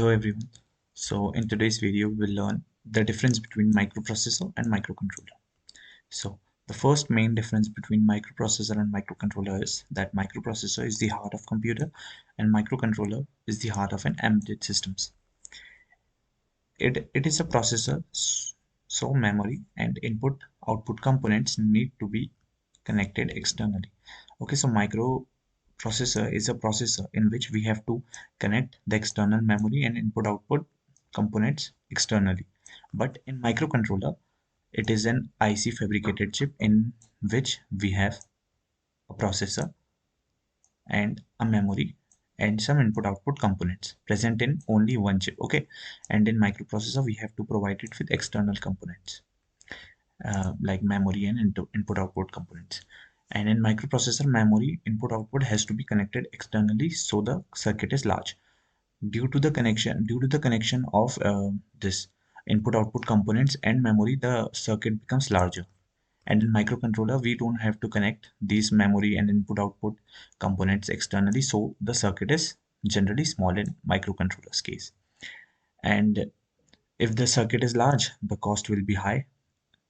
Hello everyone. So in today's video we'll learn the difference between microprocessor and microcontroller. So the first main difference between microprocessor and microcontroller is that microprocessor is the heart of computer and microcontroller is the heart of an embedded systems. It is a processor, so memory and input output components need to be connected externally. Okay, so microprocessor is a processor in which we have to connect the external memory and input output components externally. But in microcontroller, it is an IC fabricated chip in which we have a processor and a memory and some input output components present in only one chip. Okay, and in microprocessor we have to provide it with external components like memory and input output components. And in microprocessor, memory input output has to be connected externally, so the circuit is large. Due to the connection of this input output components and memory, the circuit becomes larger. And in microcontroller, we don't have to connect these memory and input output components externally, so the circuit is generally small in microcontroller's case. And if the circuit is large, the cost will be high,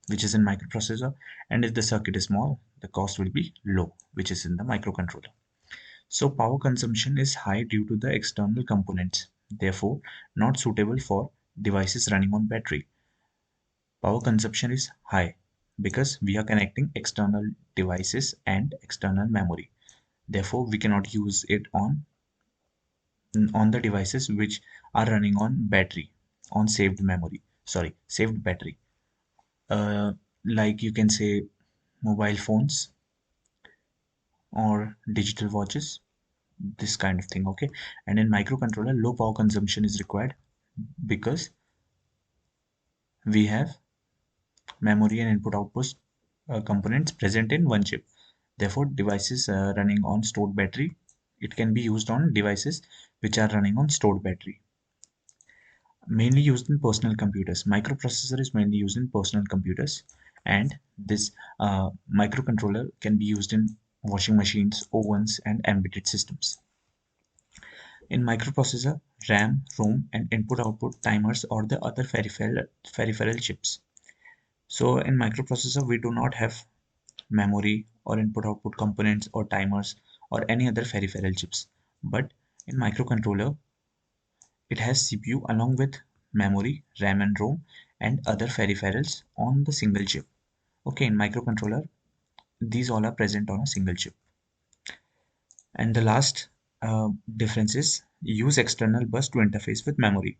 which is in microprocessor, and if the circuit is small, the cost will be low, which is in the microcontroller. So power consumption is high due to the external components, therefore not suitable for devices running on battery. Power consumption is high because we are connecting external devices and external memory. Therefore, we cannot use it on the devices which are running on battery, on saved battery. Like you can say mobile phones or digital watches, this kind of thing. Okay, and in microcontroller, low power consumption is required because we have memory and input output components present in one chip. Therefore, devices running on stored battery, it can be used on devices which are running on stored battery. Mainly used in personal computers. Microprocessor is mainly used in personal computers, and this microcontroller can be used in washing machines, ovens, and embedded systems. In microprocessor, RAM, ROM, and input-output timers or the other peripheral chips. So in microprocessor, we do not have memory or input-output components or timers or any other peripheral chips. But in microcontroller, it has CPU along with memory, RAM and ROM, and other peripherals on the single chip. Okay, in microcontroller, these all are present on a single chip. And the last difference is use external bus to interface with memory.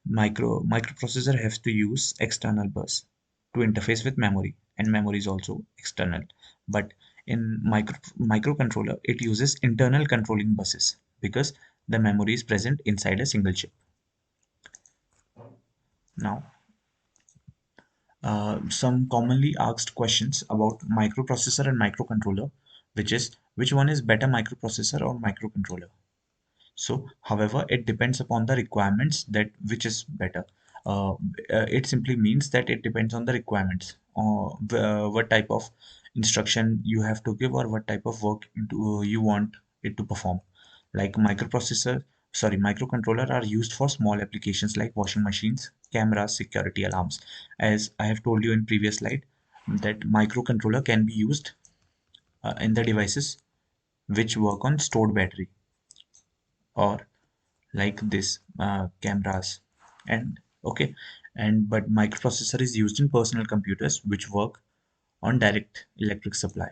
Microprocessor has to use external bus to interface with memory, and memory is also external. But in microcontroller, it uses internal controlling buses because the memory is present inside a single chip. Now, some commonly asked questions about microprocessor and microcontroller, which is which one is better, microprocessor or microcontroller? So, however, it depends upon the requirements that which is better. It simply means that it depends on the requirements, or what type of instruction you have to give or what type of work you want it to perform. Like microcontroller are used for small applications like washing machines, cameras, security alarms. As I have told you in previous slide, that microcontroller can be used in the devices which work on stored battery, or like this cameras and okay, and but microprocessor is used in personal computers which work on direct electric supply,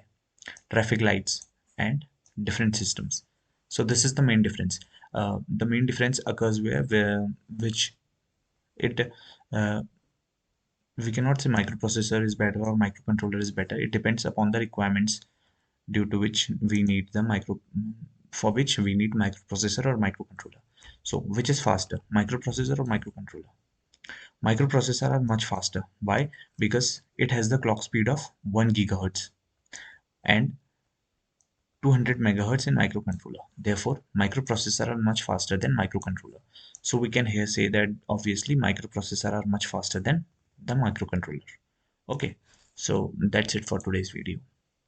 traffic lights, and different systems. So this is the main difference. The main difference occurs where which it we cannot say microprocessor is better or microcontroller is better. It depends upon the requirements due to which we need the micro for which we need microprocessor or microcontroller. So which is faster, microprocessor or microcontroller? Microprocessor are much faster. Why? Because it has the clock speed of 1 gigahertz and 200 megahertz in microcontroller. Therefore, microprocessor are much faster than microcontroller. So we can here say that obviously microprocessor are much faster than the microcontroller. Okay, so that's it for today's video.